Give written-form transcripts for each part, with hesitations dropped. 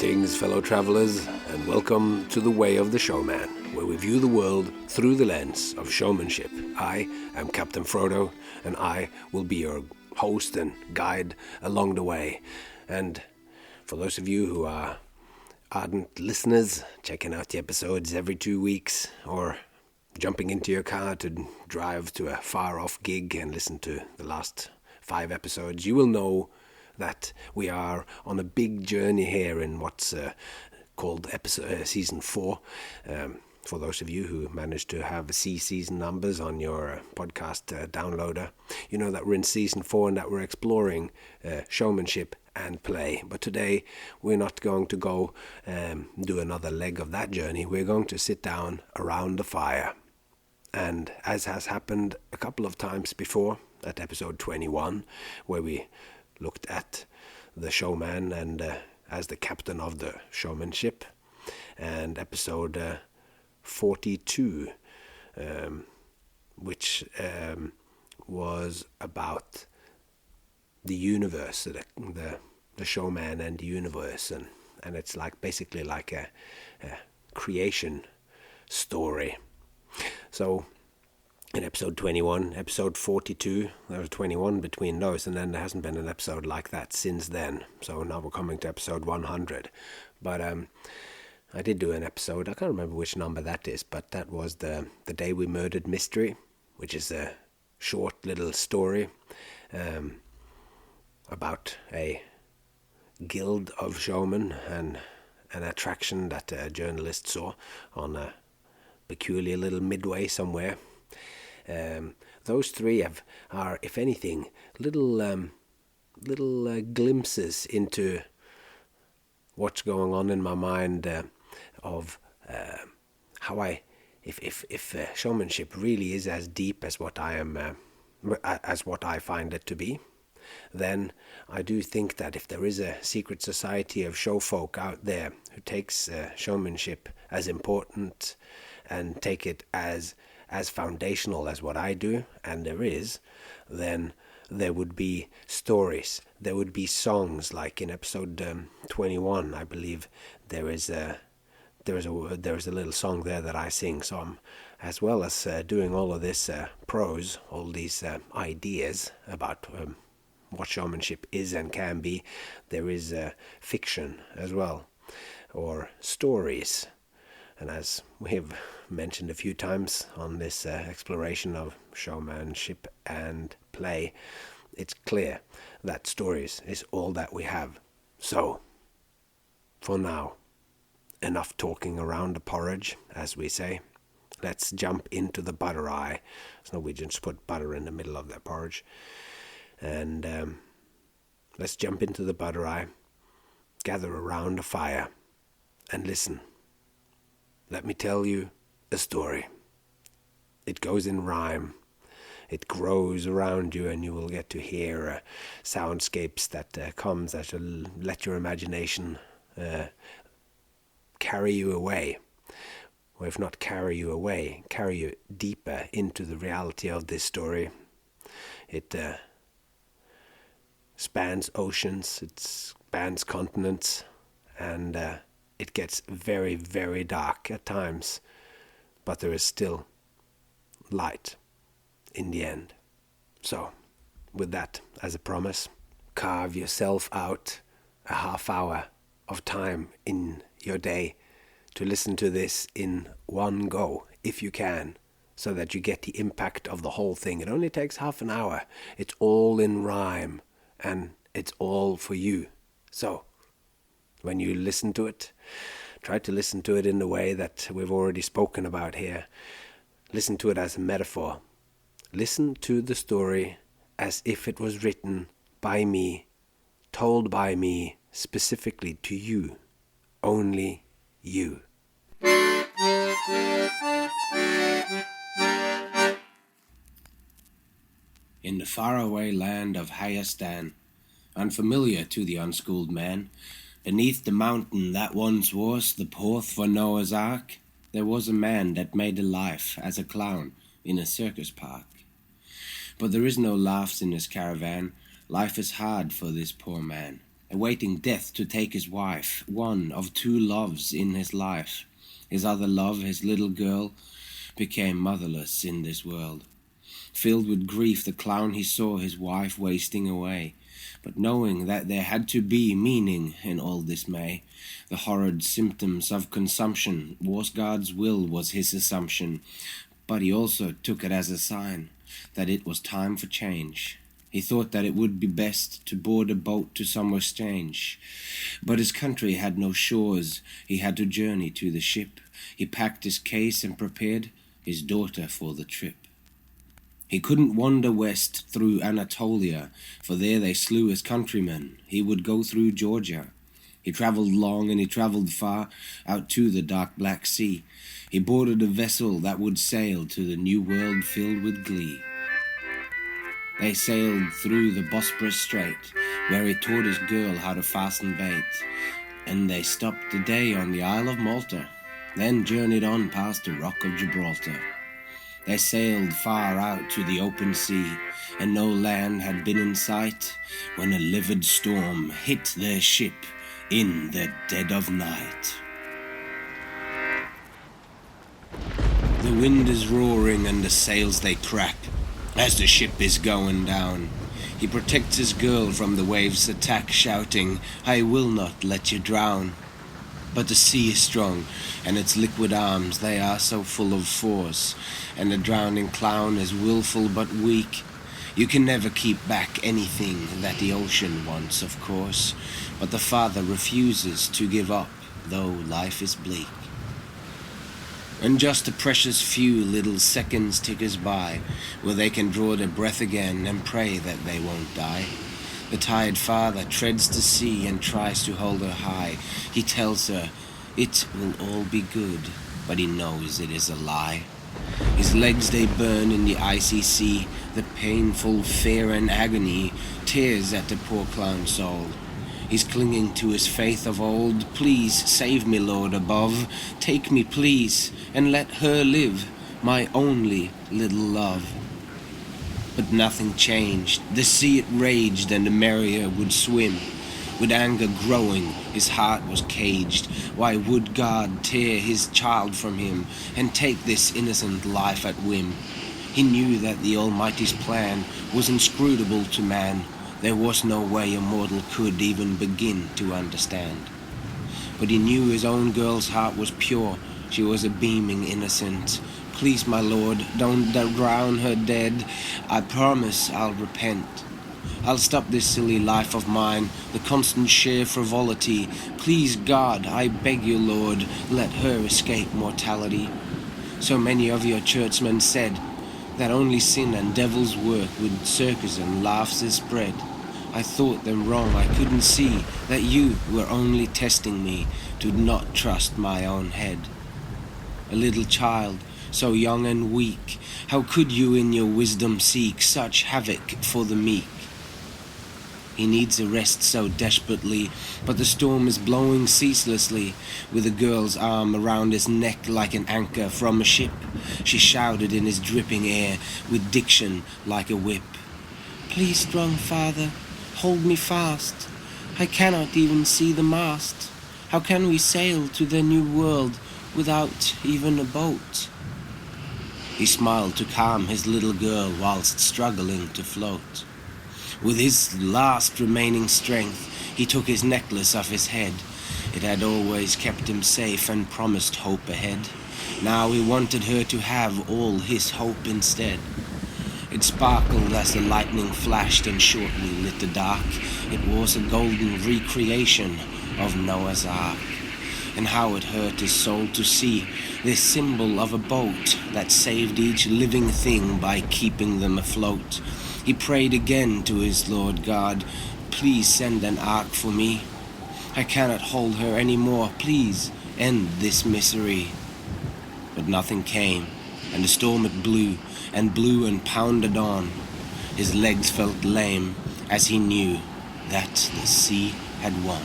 Greetings, fellow travelers, and welcome to The Way of the Showman, where we view the world through the lens of showmanship. I am Captain Frodo, and I will be your host and guide along the way. And for those of you who are ardent listeners, checking out the episodes every 2 weeks, or jumping into your car to drive to a far-off gig and listen to the last 5 episodes, you will know that we are on a big journey here in what's called season 4. For those of you who managed to have season numbers on your podcast downloader, you know that we're in season 4 and that we're exploring showmanship and play. But today we're not going to go do another leg of that journey. We're going to sit down around the fire. And as has happened a couple of times before, at episode 21, where we looked at the showman and as the captain of the showmanship, and episode 42, which was about the universe, the showman and the universe, and it's basically like a creation story. So in episode 21, episode 42, there was 21 between those, and then there hasn't been an episode like that since then. So now we're coming to episode 100. But I did do an episode, I can't remember which number that is, but that was the Day We Murdered Mystery, which is a short little story about a guild of showmen and an attraction that a journalist saw on a peculiar little midway somewhere. Those three are, if anything, little glimpses into what's going on in my mind of how if showmanship really is as deep as what I find it to be, then I do think that if there is a secret society of showfolk out there who takes showmanship as important and take it as foundational as what I do, and there is, then there would be stories, there would be songs, like in episode 21, I believe there is a little song there that I sing. So as well as doing all of this prose, all these ideas about what showmanship is and can be, there is fiction as well, or stories. And as we have mentioned a few times on this exploration of showmanship and play, it's clear that stories is all that we have. So, for now, enough talking around the porridge, as we say. Let's jump into the buttery. So Norwegians put butter in the middle of their porridge. And let's jump into the buttery, gather around a fire, and listen. Let me tell you a story. It goes in rhyme. It grows around you, and you will get to hear soundscapes that comes that will let your imagination carry you away. Or if not carry you away, carry you deeper into the reality of this story. It spans oceans, it spans continents, and it gets very, very dark at times, but there is still light in the end. So, with that as a promise, carve yourself out a half hour of time in your day to listen to this in one go, if you can, so that you get the impact of the whole thing. It only takes half an hour. It's all in rhyme, and it's all for you. So, when you listen to it, try to listen to it in the way that we've already spoken about here. Listen to it as a metaphor. Listen to the story as if it was written by me, told by me, specifically to you. Only you. In the faraway land of Hayastan, unfamiliar to the unschooled man, beneath the mountain that once was the port for Noah's Ark, there was a man that made a life as a clown in a circus park. But there is no laughs in his caravan. Life is hard for this poor man, awaiting death to take his wife, one of two loves in his life. His other love, his little girl, became motherless in this world. Filled with grief, the clown he saw his wife wasting away. But knowing that there had to be meaning in all dismay, the horrid symptoms of consumption was God's will, was his assumption. But he also took it as a sign that it was time for change. He thought that it would be best to board a boat to somewhere strange. But his country had no shores, he had to journey to the ship. He packed his case and prepared his daughter for the trip. He couldn't wander west through Anatolia, for there they slew his countrymen. He would go through Georgia. He travelled long and he travelled far, out to the dark Black Sea. He boarded a vessel that would sail to the new world filled with glee. They sailed through the Bosporus Strait, where he taught his girl how to fasten bait. And they stopped a day on the Isle of Malta, then journeyed on past the Rock of Gibraltar. They sailed far out to the open sea, and no land had been in sight, when a livid storm hit their ship in the dead of night. The wind is roaring and the sails they crack, as the ship is going down. He protects his girl from the waves' attack, shouting, "I will not let you drown." But the sea is strong, and its liquid arms, they are so full of force, and the drowning clown is willful but weak. You can never keep back anything that the ocean wants, of course, but the father refuses to give up, though life is bleak. And just a precious few little seconds tickers by, where they can draw their breath again and pray that they won't die. The tired father treads the sea and tries to hold her high. He tells her, it will all be good, but he knows it is a lie. His legs they burn in the icy sea, the painful fear and agony tears at the poor clown's soul. He's clinging to his faith of old. Please save me, Lord above, take me please, and let her live, my only little love. But nothing changed. The sea it raged, and the Merrier would swim. With anger growing, his heart was caged. Why would God tear his child from him, and take this innocent life at whim? He knew that the Almighty's plan was inscrutable to man. There was no way a mortal could even begin to understand. But he knew his own girl's heart was pure. She was a beaming innocent. Please, my Lord, don't drown her dead. I promise I'll repent. I'll stop this silly life of mine, the constant sheer frivolity. Please, God, I beg you, Lord, let her escape mortality. So many of your churchmen said that only sin and devil's work would circus and laughs spread. I thought them wrong, I couldn't see that you were only testing me to not trust my own head. A little child, so young and weak, how could you in your wisdom seek such havoc for the meek? He needs a rest so desperately, but the storm is blowing ceaselessly. With a girl's arm around his neck like an anchor from a ship, she shouted in his dripping air with diction like a whip. Please, strong father, hold me fast. I cannot even see the mast. How can we sail to the new world without even a boat? He smiled to calm his little girl whilst struggling to float. With his last remaining strength, he took his necklace off his head. It had always kept him safe and promised hope ahead. Now he wanted her to have all his hope instead. It sparkled as the lightning flashed and shortly lit the dark. It was a golden recreation of Noah's Ark. And how it hurt his soul to see this symbol of a boat that saved each living thing by keeping them afloat. He prayed again to his Lord God, please send an ark for me. I cannot hold her any more, please end this misery. But nothing came, and the storm it blew and pounded on. His legs felt lame as he knew that the sea had won.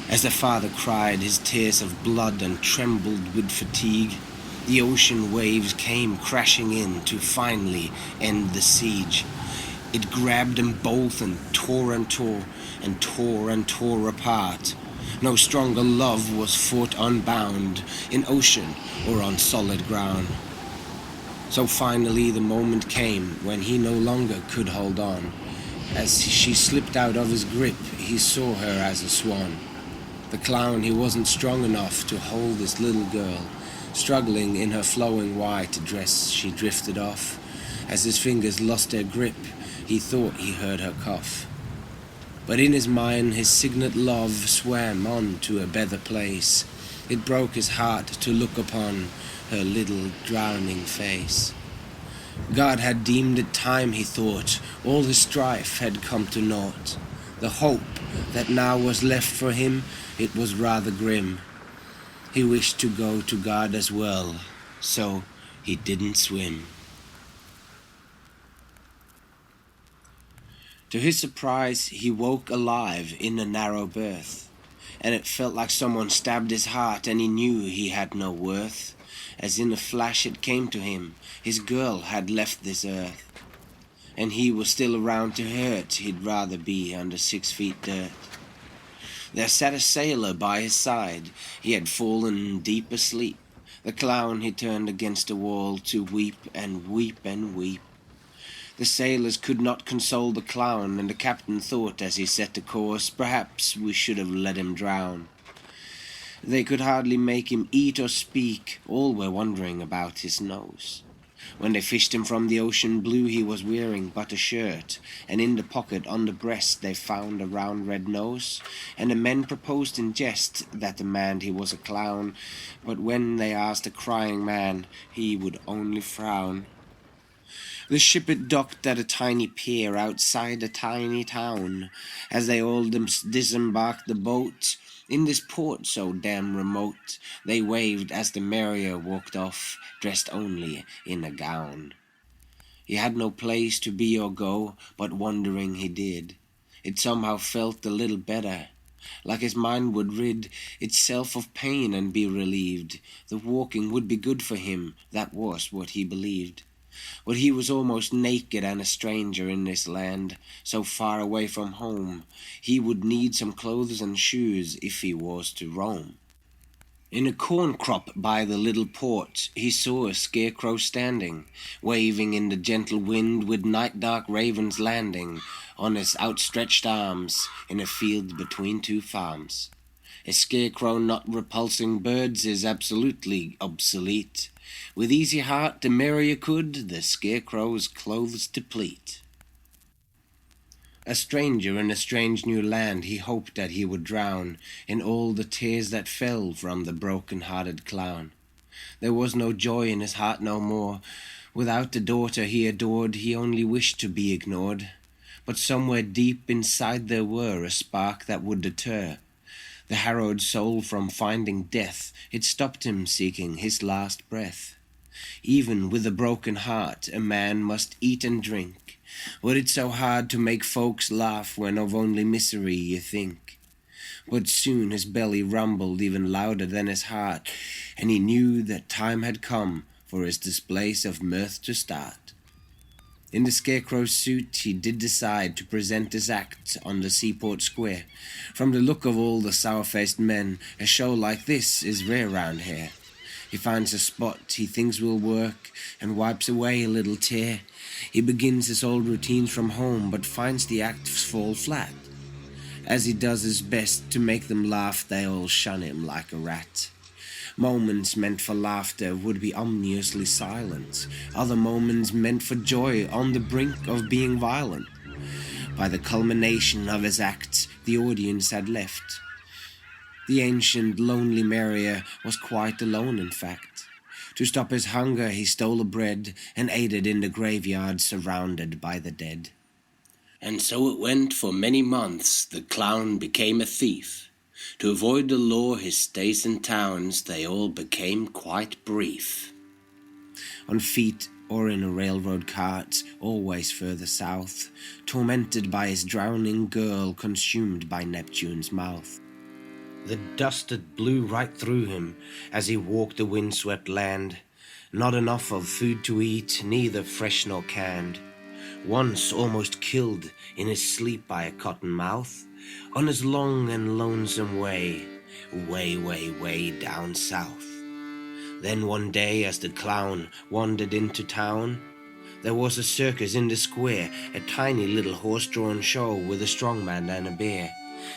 As the father cried his tears of blood and trembled with fatigue, the ocean waves came crashing in to finally end the siege. It grabbed them both and tore and tore and tore and tore apart. No stronger love was fought unbound in ocean or on solid ground. So finally the moment came when he no longer could hold on. As she slipped out of his grip, he saw her as a swan. The clown, he wasn't strong enough to hold this little girl. Struggling in her flowing white dress, she drifted off. As his fingers lost their grip, he thought he heard her cough. But in his mind his signet love swam on to a better place. It broke his heart to look upon her little drowning face. God had deemed it time, he thought. All his strife had come to naught. The hope that now was left for him, it was rather grim. He wished to go to God as well, so he didn't swim. To his surprise, he woke alive in a narrow berth, and it felt like someone stabbed his heart, and he knew he had no worth. As in a flash it came to him, his girl had left this earth, and he was still around to hurt. He'd rather be under 6 feet dirt. There sat a sailor by his side, he had fallen deep asleep. The clown he turned against a wall to weep and weep and weep. The sailors could not console the clown, and the captain thought as he set the course, perhaps we should have let him drown. They could hardly make him eat or speak, all were wondering about his nose. When they fished him from the ocean blue, he was wearing but a shirt, and in the pocket on the breast they found a round red nose. And the men proposed in jest that the man he was a clown, but when they asked the crying man, he would only frown. The ship it docked at a tiny pier outside a tiny town. As they all disembarked the boat, in this port so damn remote, they waved as the Merrier walked off, dressed only in a gown. He had no place to be or go, but wandering he did. It somehow felt a little better, like his mind would rid itself of pain and be relieved. The walking would be good for him, that was what he believed. But he was almost naked and a stranger in this land, so far away from home. He would need some clothes and shoes if he was to roam. In a corn crop by the little port, he saw a scarecrow standing, waving in the gentle wind with night-dark ravens landing on his outstretched arms in a field between two farms. A scarecrow not repulsing birds is absolutely obsolete. With easy heart the Merrier could the scarecrow's clothes deplete. A stranger in a strange new land, he hoped that he would drown in all the tears that fell from the broken-hearted clown. There was no joy in his heart no more. Without the daughter he adored, he only wished to be ignored. But somewhere deep inside there were a spark that would deter the harrowed soul from finding death. It stopped him seeking his last breath. Even with a broken heart, a man must eat and drink. But it's so hard to make folks laugh when of only misery you think. But soon his belly rumbled even louder than his heart, and he knew that time had come for his displays of mirth to start. In the scarecrow's suit he did decide to present his act on the seaport square. From the look of all the sour-faced men, a show like this is rare round here. He finds a spot he thinks will work and wipes away a little tear. He begins his old routines from home, but finds the acts fall flat. As he does his best to make them laugh, they all shun him like a rat. Moments meant for laughter would be ominously silent. Other moments meant for joy on the brink of being violent. By the culmination of his act, the audience had left. The ancient, lonely Merrier was quite alone, in fact. To stop his hunger, he stole a bread and ate it in the graveyard surrounded by the dead. And so it went for many months. The clown became a thief. To avoid the law, his stays in towns, they all became quite brief. On feet or in a railroad cart, always further south, tormented by his drowning girl, consumed by Neptune's mouth. The dust that blew right through him as he walked the windswept land. Not enough of food to eat, neither fresh nor canned. once almost killed in his sleep by a cotton mouth, on his long and lonesome way, way, way, way down south. Then one day as the clown wandered into town, there was a circus in the square, a tiny little horse-drawn show with a strong man and a bear.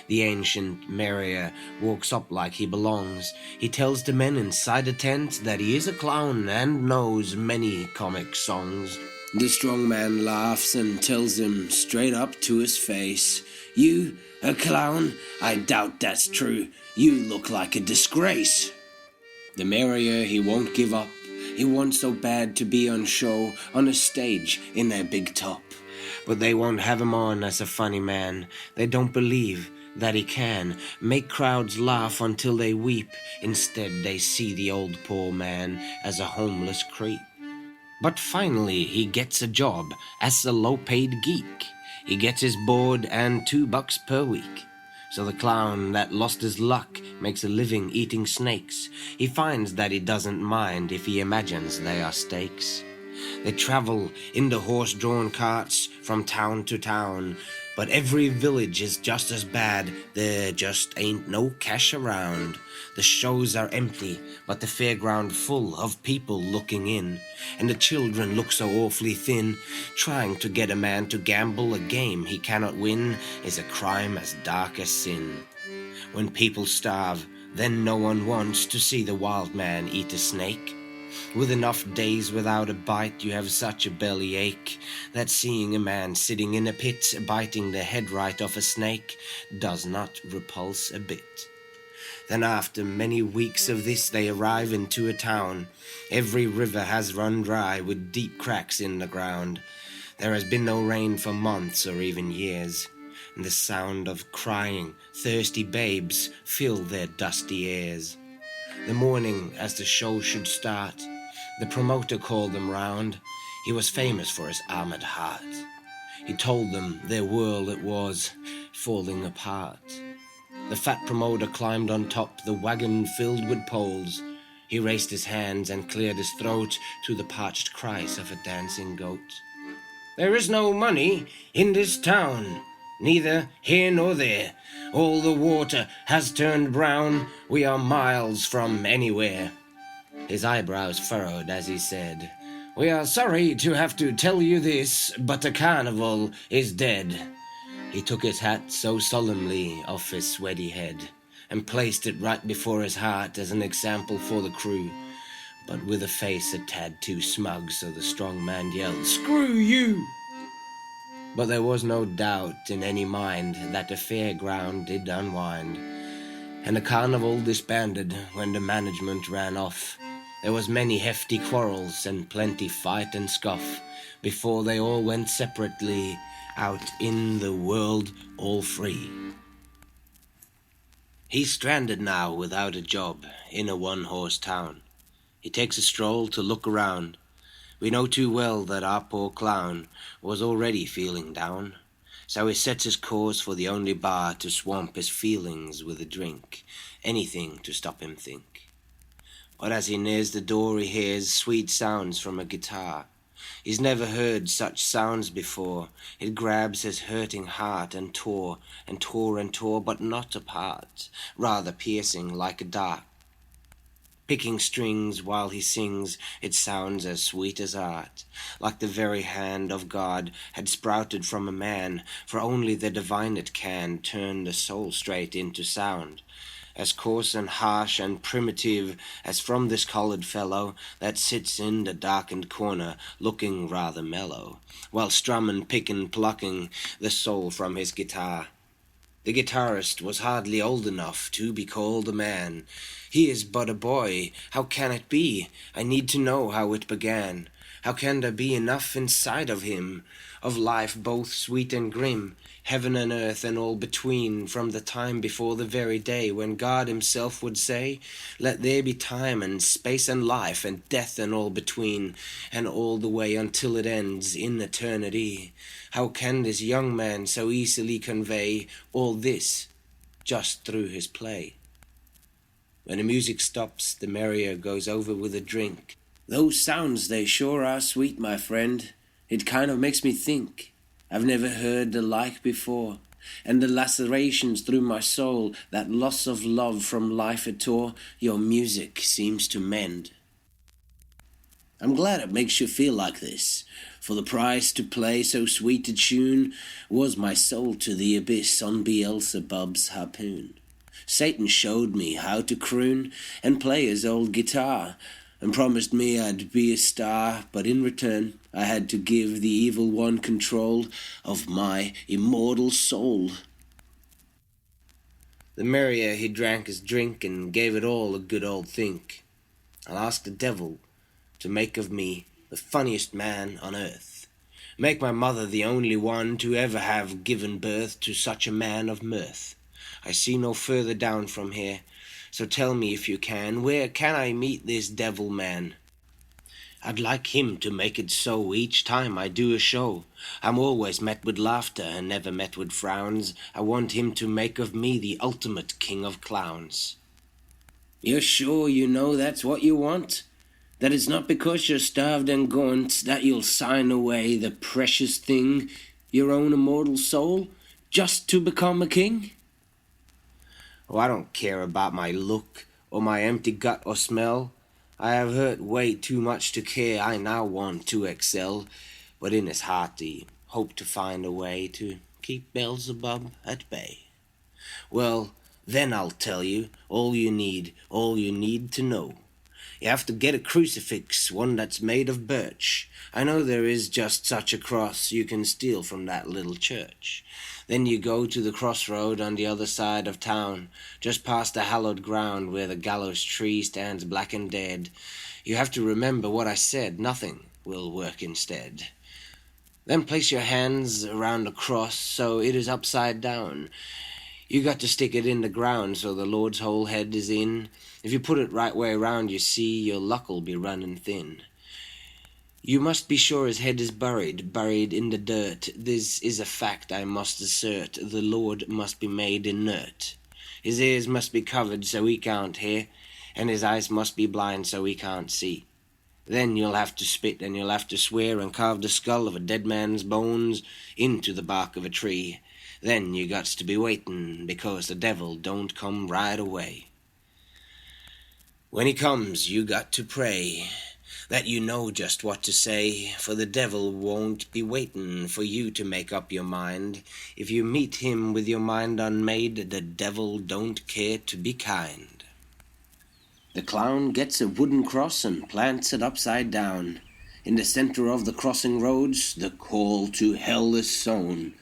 The Ancient Merrier walks up like he belongs. He tells the men inside the tent that he is a clown and knows many comic songs. The strong man laughs and tells him straight up to his face, "You, a clown? I doubt that's true. You look like a disgrace." The Merrier, he won't give up. He wants so bad to be on show, on a stage, in their big top. But they won't have him on as a funny man. They don't believe that he can make crowds laugh until they weep. Instead, they see the old poor man as a homeless creep. But finally, he gets a job as a low-paid geek. He gets his board and $2 per week. So the clown that lost his luck makes a living eating snakes. He finds that he doesn't mind if he imagines they are steaks. They travel in the horse-drawn carts from town to town, but every village is just as bad. There just ain't no cash around. The shows are empty, but the fairground full of people looking in. And the children look so awfully thin. Trying to get a man to gamble a game he cannot win is a crime as dark as sin. When people starve, then no one wants to see the wild man eat a snake. With enough days without a bite, you have such a bellyache that seeing a man sitting in a pit biting the head right off a snake does not repulse a bit. Then after many weeks of this they arrive into a town. Every river has run dry with deep cracks in the ground. There has been no rain for months or even years, and the sound of crying, thirsty babes fill their dusty ears. The morning as the show should start, the promoter called them round. He was famous for his armored heart. He told them their world it was falling apart. The fat promoter climbed on top, the wagon filled with poles. He raised his hands and cleared his throat to the parched cries of a dancing goat. "There is no money in this town, neither here nor there. All the water has turned brown. We are miles from anywhere." His eyebrows furrowed as he said, "We are sorry to have to tell you this, but the carnival is dead." He took his hat so solemnly off his sweaty head and placed it right before his heart as an example for the crew, but with a face a tad too smug, so the strong man yelled, "Screw you!" But there was no doubt in any mind that the fairground did unwind, and the carnival disbanded when the management ran off. There was many hefty quarrels and plenty fight and scuff before they all went separately out in the world all free. He's stranded now without a job in a one-horse town. He takes a stroll to look around. We know too well that our poor clown was already feeling down. So he sets his course for the only bar to swamp his feelings with a drink, anything to stop him think. But as he nears the door he hears sweet sounds from a guitar. He's never heard such sounds before. It grabs his hurting heart and tore, and tore and tore, but not apart, rather piercing like a dart. Picking strings while he sings, it sounds as sweet as art, like the very hand of God had sprouted from a man, for only the divine it can turn the soul straight into sound. As coarse and harsh and primitive as from this coloured fellow that sits in the darkened corner looking rather mellow, while strumming, picking, plucking the soul from his guitar. The guitarist was hardly old enough to be called a man. He is but a boy. How can it be? I need to know how it began. How can there be enough inside of him, of life both sweet and grim, heaven and earth and all between, from the time before the very day when God himself would say, "Let there be time and space and life and death and all between, and all the way until it ends in eternity." How can this young man so easily convey all this just through his play? When the music stops, the Merrier goes over with a drink. "Those sounds, they sure are sweet, my friend. It kind of makes me think. I've never heard the like before. And the lacerations through my soul, that loss of love from life it tore, your music seems to mend. I'm glad it makes you feel like this, for the price to play so sweet a tune was my soul to the abyss on Beelzebub's harpoon. Satan showed me how to croon and play his old guitar, and promised me I'd be a star, but in return I had to give the evil one control of my immortal soul. The Merrier he drank his drink and gave it all a good old think. I'll ask the devil to make of me the funniest man on earth. Make my mother the only one to ever have given birth to such a man of mirth. I see no further down from here, so tell me if you can, where can I meet this devil man? I'd like him to make it so each time I do a show. I'm always met with laughter and never met with frowns. I want him to make of me the ultimate king of clowns. You're sure you know that's what you want? That it's not because you're starved and gaunt that you'll sign away the precious thing, your own immortal soul, just to become a king? Oh, I don't care about my look, or my empty gut or smell. I have hurt way too much to care. I now want to excel, but in his heart he hoped to find a way to keep Beelzebub at bay. Well, then I'll tell you all you need to know. You have to get a crucifix, one that's made of birch. I know there is just such a cross you can steal from that little church. Then you go to the crossroad on the other side of town, just past the hallowed ground where the gallows tree stands black and dead. You have to remember what I said, nothing will work instead. Then place your hands around the cross so it is upside down. You got to stick it in the ground so the Lord's whole head is in. If you put it right way around, you see, your luck'll be running thin. You must be sure his head is buried in the dirt. This is a fact I must assert. The Lord must be made inert. His ears must be covered so he can't hear, and his eyes must be blind so he can't see. Then you'll have to spit and you'll have to swear and carve the skull of a dead man's bones into the bark of a tree. Then you gots to be waitin', because the devil don't come right away. When he comes, you got to pray that you know just what to say, for the devil won't be waitin' for you to make up your mind. If you meet him with your mind unmade, the devil don't care to be kind. The clown gets a wooden cross and plants it upside down. In the center of the crossing roads, the call to hell is sown.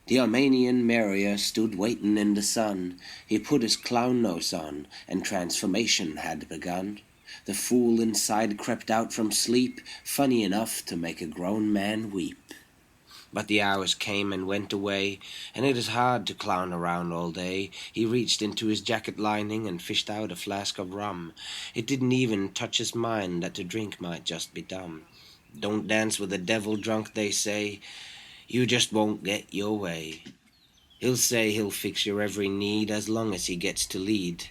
The Ancient Merrier stood waitin' in the sun. He put his clown nose on, and transformation had begun. The fool inside crept out from sleep, funny enough to make a grown man weep. But the hours came and went away, and it is hard to clown around all day. He reached into his jacket lining and fished out a flask of rum. It didn't even touch his mind that to drink might just be dumb. Don't dance with the devil drunk, they say. You just won't get your way. He'll say he'll fix your every need as long as he gets to lead.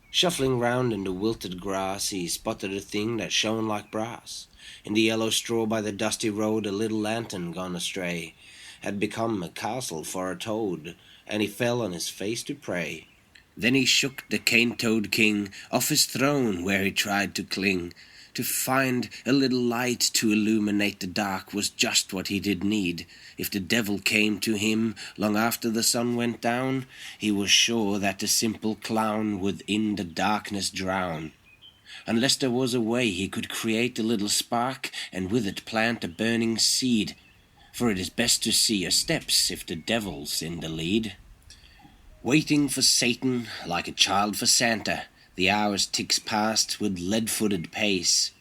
Shuffling round in the wilted grass, he spotted a thing that shone like brass. In the yellow straw by the dusty road, a little lantern gone astray had become a castle for a toad, and he fell on his face to pray. Then he shook the cane-toad king off his throne where he tried to cling. To find a little light to illuminate the dark was just what he did need. If the devil came to him long after the sun went down, he was sure that the simple clown would in the darkness drown. Unless there was a way he could create a little spark and with it plant a burning seed. For it is best to see your steps if the devil's in the lead. Waiting for Satan like a child for Santa, the hours ticks past with lead-footed pace,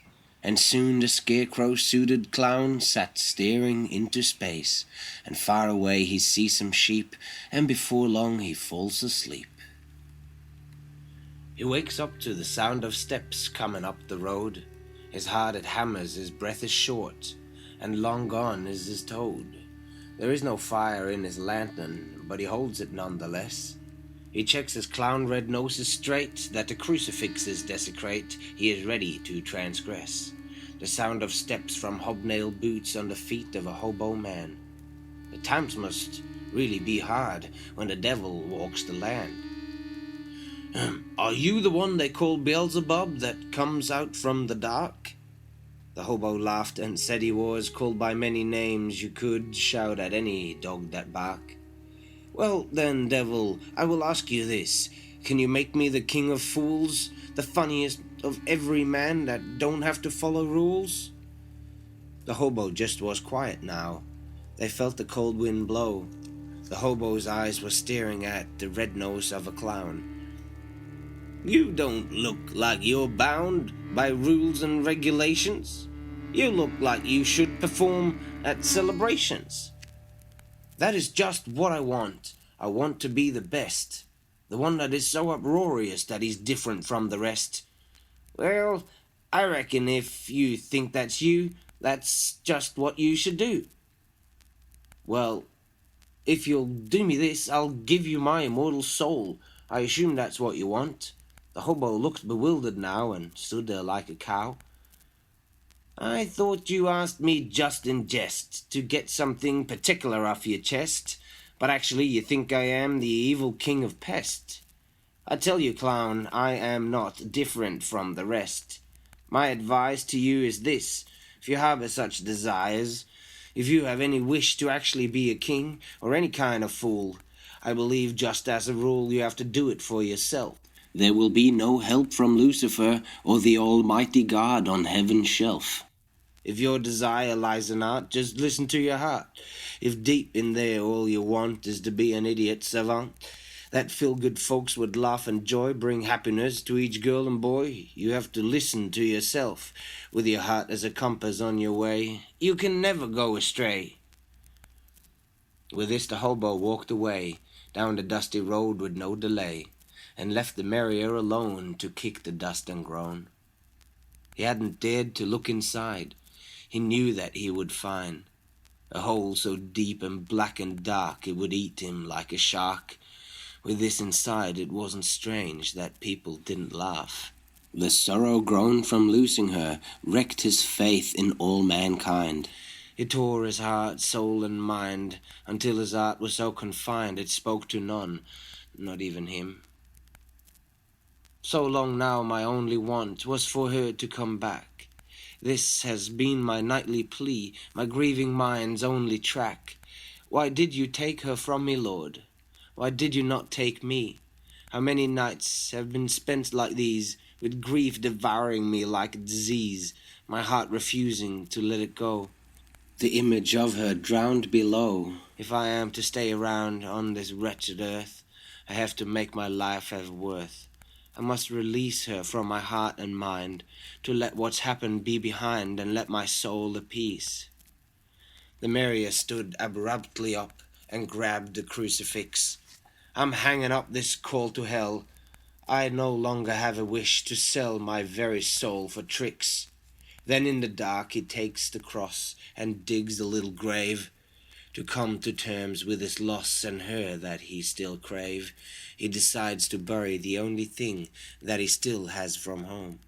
and soon the scarecrow-suited clown sat staring into space, and far away he sees some sheep, and before long he falls asleep. He wakes up to the sound of steps coming up the road. His heart it hammers, his breath is short, and long gone is his toad. There is no fire in his lantern, but he holds it nonetheless. He checks his clown red noses straight, that the crucifixes desecrate. He is ready to transgress. the sound of steps from hobnail boots on the feet of a hobo man. The times must really be hard when the devil walks the land. Are you the one they call Beelzebub that comes out from the dark? The hobo laughed and said he was, called by many names you could shout at any dog that bark. Well then, devil, I will ask you this. Can you make me the king of fools, the funniest of every man that don't have to follow rules? The hobo just was quiet now. They felt the cold wind blow. The hobo's eyes were staring at the red nose of a clown. You don't look like you're bound by rules and regulations. You look like you should perform at celebrations. That is just what I want. I want to be the best. The one that is so uproarious that he's different from the rest. Well, I reckon if you think that's you, that's just what you should do. Well, if you'll do me this, I'll give you my immortal soul. I assume that's what you want. The hobo looked bewildered now and stood there like a cow. I thought you asked me just in jest to get something particular off your chest, but actually you think I am the evil king of pest. I tell you, clown, I am not different from the rest. My advice to you is this: if you harbor such desires, if you have any wish to actually be a king or any kind of fool, I believe just as a rule you have to do it for yourself. There will be no help from Lucifer or the almighty God on heaven's shelf. If your desire lies in art, just listen to your heart. If deep in there all you want is to be an idiot savant, that feel-good folks would laugh and joy, bring happiness to each girl and boy, you have to listen to yourself, with your heart as a compass on your way. You can never go astray. With this the hobo walked away, down the dusty road with no delay, and left the Merrier alone to kick the dust and groan. He hadn't dared to look inside. He knew that he would find a hole so deep and black and dark it would eat him like a shark. With this inside, it wasn't strange that people didn't laugh. The sorrow grown from losing her wrecked his faith in all mankind. It tore his heart, soul, and mind, until his art was so confined it spoke to none, not even him. So long now my only want was for her to come back. This has been my nightly plea, my grieving mind's only track. Why did you take her from me, Lord? Why did you not take me? How many nights have been spent like these, with grief devouring me like a disease, my heart refusing to let it go. The image of her drowned below. If I am to stay around on this wretched earth, I have to make my life have worth. I must release her from my heart and mind, to let what's happened be behind and let my soul at peace. The Merrier stood abruptly up and grabbed the crucifix. I'm hanging up this call to hell. I no longer have a wish to sell my very soul for tricks. Then in the dark he takes the cross and digs a little grave, to come to terms with his loss and her that he still crave. He decides to bury the only thing that he still has from home.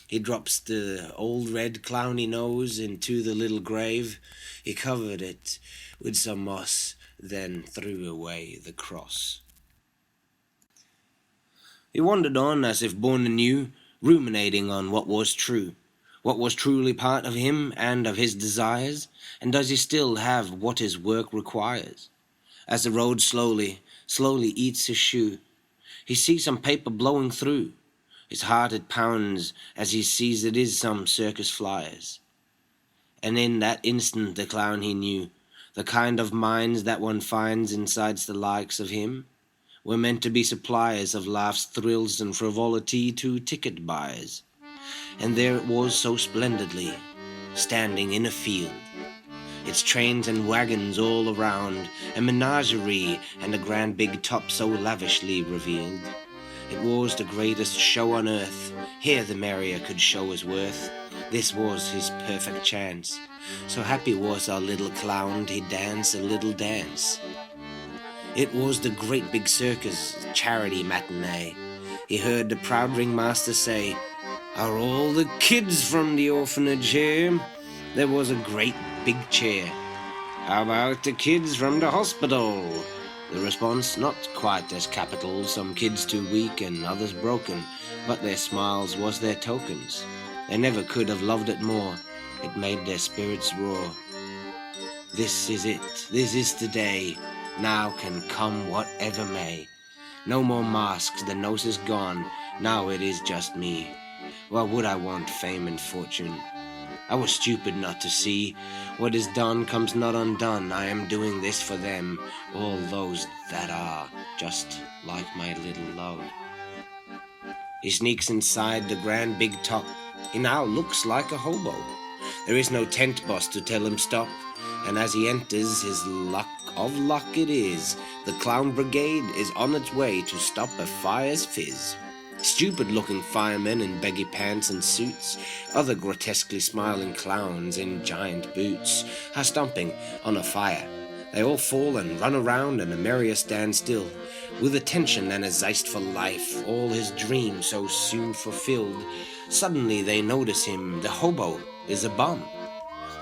He drops the old red clowny nose into the little grave. He covered it with some moss, then threw away the cross. He wandered on as if born anew, ruminating on what was true, what was truly part of him and of his desires, and does he still have what his work requires? As the road slowly eats his shoe, he sees some paper blowing through. His heart it pounds as he sees it is some circus flyers. And in that instant the clown he knew, the kind of minds that one finds inside the likes of him, were meant to be suppliers of laughs, thrills, and frivolity to ticket buyers. And there it was so splendidly, standing in a field, its trains and wagons all around, a menagerie and a grand big top so lavishly revealed. It was the greatest show on earth. Here the Merrier could show his worth. This was his perfect chance. So happy was our little clown, he'd dance a little dance. It was the great big circus charity matinee. He heard the proud ringmaster say, Are all the kids from the orphanage here? There was a great big cheer. How about the kids from the hospital? The response not quite as capital, some kids too weak and others broken, but their smiles was their tokens. They never could have loved it more, it made their spirits roar. This is it, this is the day, now can come whatever may. No more masks, the nose is gone, now it is just me. Why would I want fame and fortune? I was stupid not to see. What is done comes not undone. I am doing this for them, all those that are just like my little love. He sneaks inside the grand big top. He now looks like a hobo. There is no tent boss to tell him stop. And as he enters, his luck of luck it is, the clown brigade is on its way to stop a fire's fizz. Stupid-looking firemen in baggy pants and suits, other grotesquely smiling clowns in giant boots, are stomping on a fire. They all fall and run around, and Merrier stands still, with attention and a zest for life, all his dreams so soon fulfilled. Suddenly they notice him, the hobo is a bum.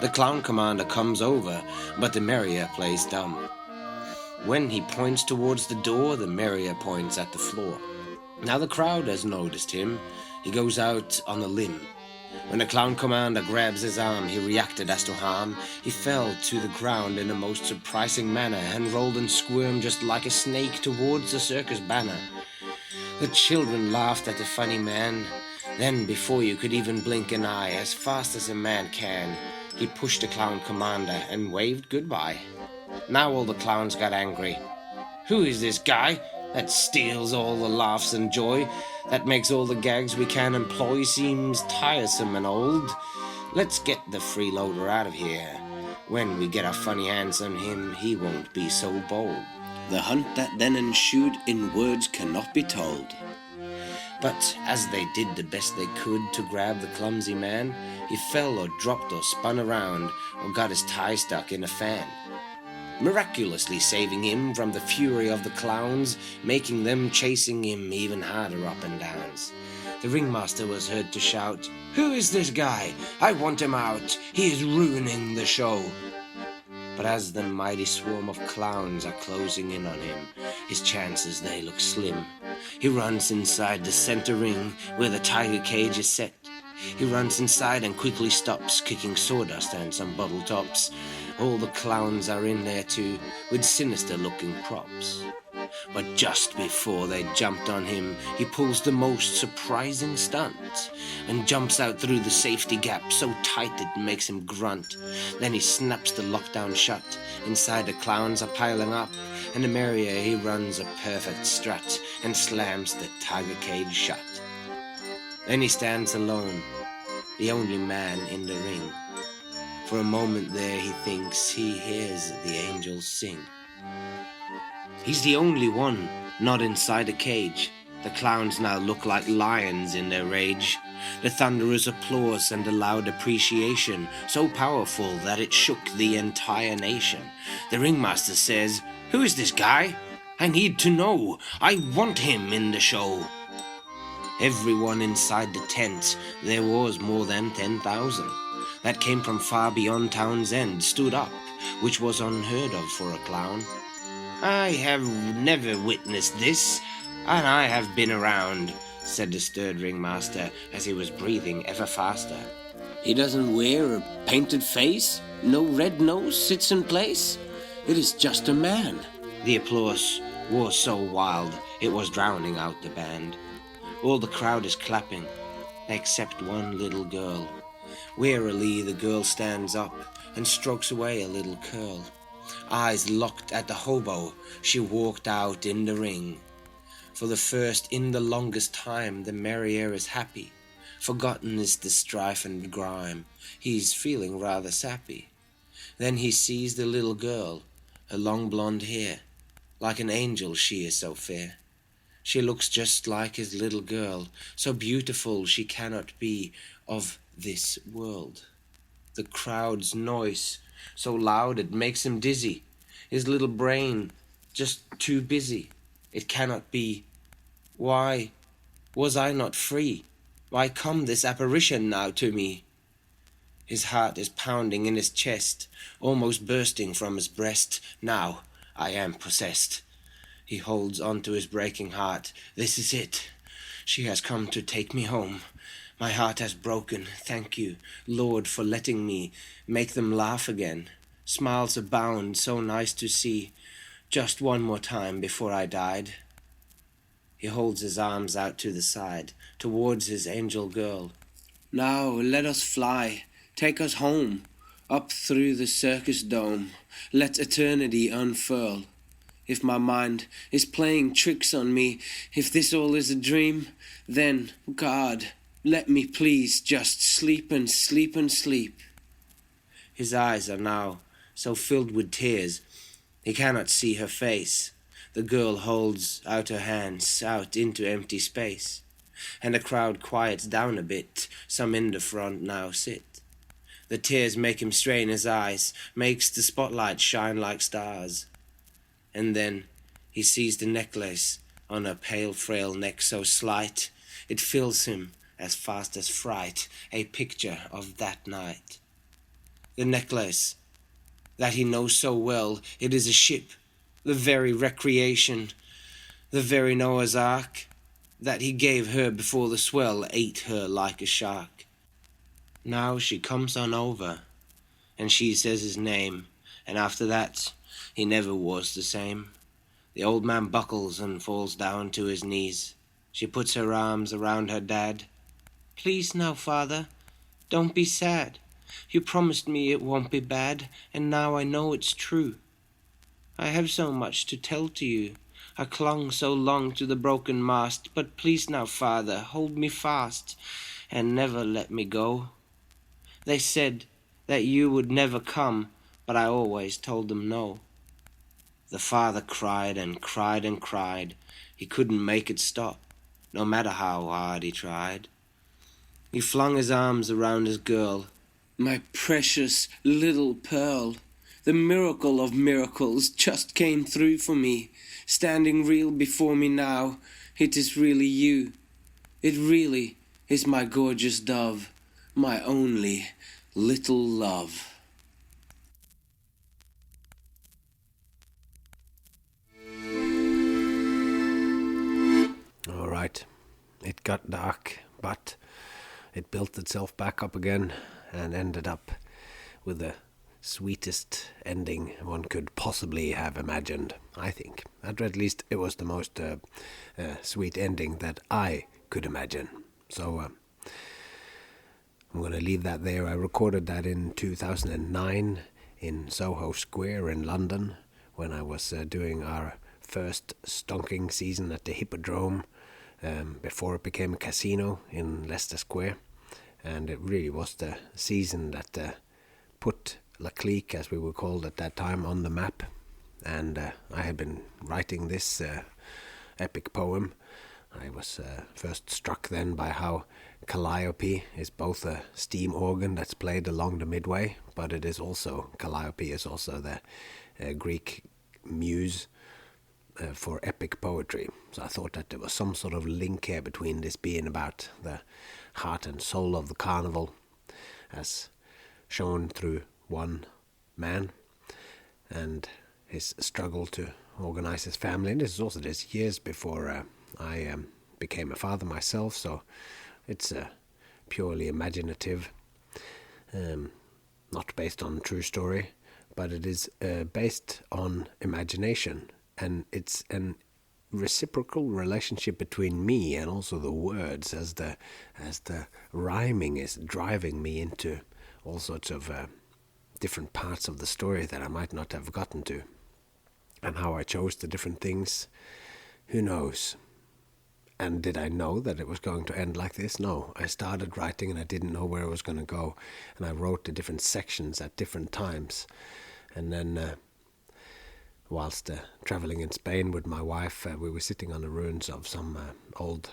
The clown commander comes over, but the Merrier plays dumb. When he points towards the door, the Merrier points at the floor. Now the crowd has noticed him. He goes out on a limb. When the clown commander grabs his arm, he reacted as to harm. He fell to the ground in a most surprising manner and rolled and squirmed just like a snake towards the circus banner. The children laughed at the funny man. Then, before you could even blink an eye, as fast as a man can, he pushed the clown commander and waved goodbye. Now all the clowns got angry. Who is this guy that steals all the laughs and joy, that makes all the gags we can employ seems tiresome and old? Let's get the freeloader out of here. When we get our funny hands on him, he won't be so bold. The hunt that then ensued in words cannot be told. But as they did the best they could to grab the clumsy man, he fell or dropped or spun around or got his tie stuck in a fan, miraculously saving him from the fury of the clowns, making them chasing him even harder up and downs. The ringmaster was heard to shout, "Who is this guy? I want him out. He is ruining the show." But as the mighty swarm of clowns are closing in on him, his chances they look slim. He runs inside the center ring where the tiger cage is set. He runs inside and quickly stops, kicking sawdust and some bottle tops. All the clowns are in there too, with sinister-looking props. But just before they jumped on him, he pulls the most surprising stunt and jumps out through the safety gap so tight it makes him grunt. Then he snaps the lockdown shut. Inside the clowns are piling up, and the Merrier he runs a perfect strut and slams the tiger cage shut. Then he stands alone, the only man in the ring. For a moment there he thinks he hears the angels sing. He's the only one not inside a cage. The clowns now look like lions in their rage. The thunderous applause and the loud appreciation, so powerful that it shook the entire nation. The ringmaster says, "Who is this guy? I need to know. I want him in the show." Everyone inside the tent, there was more than 10,000, that came from far beyond town's end, stood up, which was unheard of for a clown. "I have never witnessed this, and I have been around," said the stirred ringmaster as he was breathing ever faster. "He doesn't wear a painted face, no red nose sits in place. It is just a man." The applause was so wild, it was drowning out the band. All the crowd is clapping, except one little girl. Wearily the girl stands up and strokes away a little curl. Eyes locked at the hobo, she walked out in the ring. For the first in the longest time, the Merrier is happy. Forgotten is the strife and grime. He's feeling rather sappy. Then he sees the little girl, her long blonde hair. Like an angel she is so fair. She looks just like his little girl, so beautiful she cannot be of this world. The crowd's noise, so loud it makes him dizzy. His little brain just too busy. It cannot be. Why was I not free? Why come this apparition now to me? His heart is pounding in his chest, almost bursting from his breast. Now I am possessed. He holds on to his breaking heart. This is it. She has come to take me home. My heart has broken. Thank you, Lord, for letting me make them laugh again. Smiles abound, so nice to see. Just one more time before I died. He holds his arms out to the side, towards his angel girl. Now let us fly. Take us home, up through the circus dome. Let eternity unfurl. If my mind is playing tricks on me, if this all is a dream, then, God, let me please just sleep and sleep and sleep. His eyes are now so filled with tears, he cannot see her face. The girl holds out her hands out into empty space, and the crowd quiets down a bit. Some in the front now sit. The tears make him strain his eyes, makes the spotlight shine like stars. And then he sees the necklace on her pale frail neck so slight, it fills him as fast as fright, a picture of that night. The necklace that he knows so well, it is a ship, the very recreation, the very Noah's Ark that he gave her before the swell ate her like a shark. Now she comes on over, and she says his name, and after that he never was the same. The old man buckles and falls down to his knees. She puts her arms around her dad. Please now, father, don't be sad. You promised me it won't be bad, and now I know it's true. I have so much to tell to you. I clung so long to the broken mast, but please now, father, hold me fast, and never let me go. They said that you would never come, but I always told them no. The father cried and cried and cried. He couldn't make it stop, no matter how hard he tried. He flung his arms around his girl. My precious little pearl, the miracle of miracles just came through for me. Standing real before me now, it is really you. It really is my gorgeous dove, my only little love. All right. It got dark, but it built itself back up again and ended up with the sweetest ending one could possibly have imagined, I think. At least it was the most sweet ending that I could imagine. So I'm going to leave that there. I recorded that in 2009 in Soho Square in London when I was doing our first stonking season at the Hippodrome before it became a casino in Leicester Square. And it really was the season that put La Clique, as we were called at that time, on the map. And I had been writing this epic poem. I was first struck then by how Caliope is both a steam organ that's played along the midway, but it is also, Caliope is also the Greek Muse for epic poetry. So I thought that there was some sort of link here between this being about the heart and soul of the carnival as shown through one man and his struggle to organize his family. And this is also this years before I became a father myself, so it's purely imaginative, not based on true story, but it is based on imagination, and it's an reciprocal relationship between me and also the words as the rhyming is driving me into all sorts of different parts of the story that I might not have gotten to. And how I chose the different things, who knows? And did I know that it was going to end like this? No. I started writing and I didn't know where it was going to go. And I wrote the different sections at different times. And then whilst traveling in Spain with my wife, we were sitting on the ruins of some old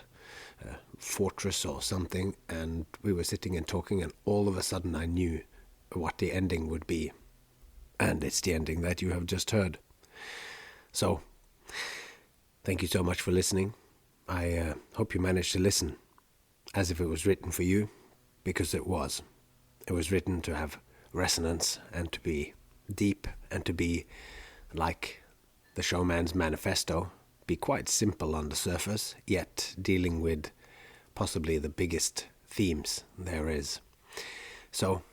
fortress or something. And we were sitting and talking, and all of a sudden I knew what the ending would be. And it's the ending that you have just heard. So, thank you so much for listening. I hope you managed to listen. as if it was written for you, because it was. It was written to have resonance and to be deep and to be like the showman's manifesto, be quite simple on the surface, yet dealing with possibly the biggest themes there is. So,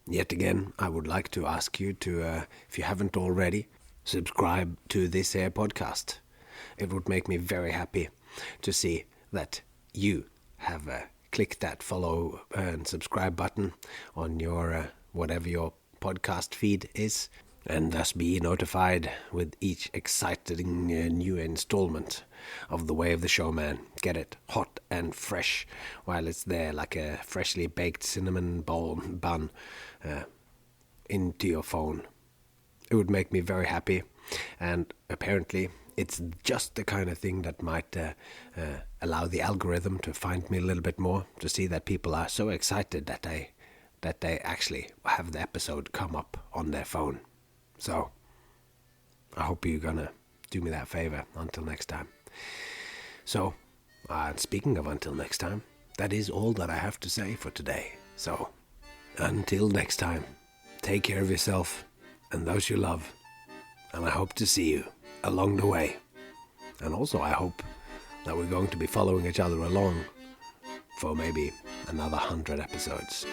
yet again, I would like to ask you to, if you haven't already, subscribe to this here podcast. It would make me very happy to see that you have clicked that follow and subscribe button on your whatever your podcast feed is, and thus be notified with each exciting new installment of The Way of the Showman. Get it hot and fresh while it's there, like a freshly baked cinnamon bun into your phone. It would make me very happy, and apparently it's just the kind of thing that might allow the algorithm to find me a little bit more, to see that people are so excited that they actually have the episode come up on their phone. So, I hope you're gonna do me that favor until next time. So, speaking of until next time, that is all that I have to say for today. So, until next time, take care of yourself and those you love, and I hope to see you along the way. And also I hope that we're going to be following each other along for maybe another 100 episodes.